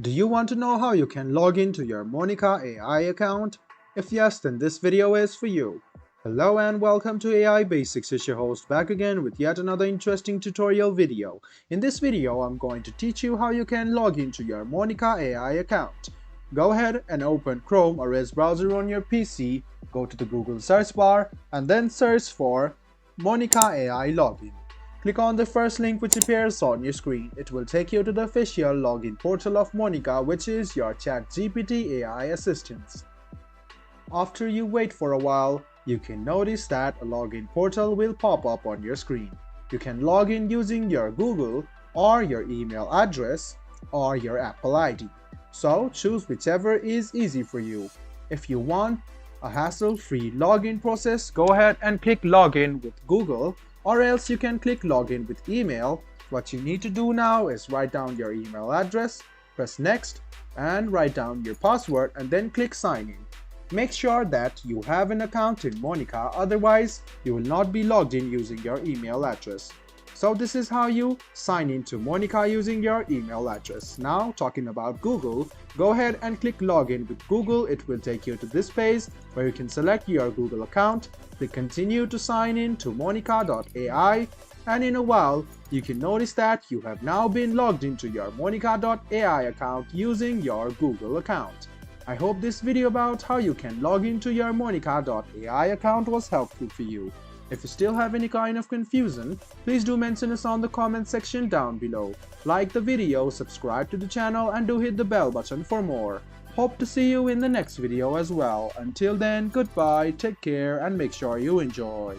Do you want to know how you can log into your Monica AI account? If yes, then this video is for you. Hello and welcome to AI Basics. It's your host back again with yet another interesting tutorial video. In this video, I'm going to teach you how you can log into your Monica AI account. Go ahead and open Chrome or Edge browser on your PC, go to the Google search bar and then search for Monica AI login. Click on the first link which appears on your screen. It will take you to the official login portal of Monica, which is your ChatGPT AI assistant. After you wait for a while, you can notice that a login portal will pop up on your screen. You can log in using your Google or your email address or your Apple ID. So choose whichever is easy for you. If you want a hassle-free login process, go ahead and click login with Google, or else you can click login with email. What you need to do now is write down your email address, press next and write down your password and then click sign in. Make sure that you have an account in Monica, otherwise you will not be logged in using your email address. So this is how you sign into Monica using your email address. Now talking about Google, go ahead and click login with Google. It will take you to this page where you can select your Google account, click continue to sign in to monica.ai, and in a while you can notice that you have now been logged into your monica.ai account using your Google account. I hope this video about how you can log into your monica.ai account was helpful for you. If you still have any kind of confusion, please do mention us on the comment section down below. Like the video, subscribe to the channel and do hit the bell button for more. Hope to see you in the next video as well. Until then, goodbye, take care and make sure you enjoy.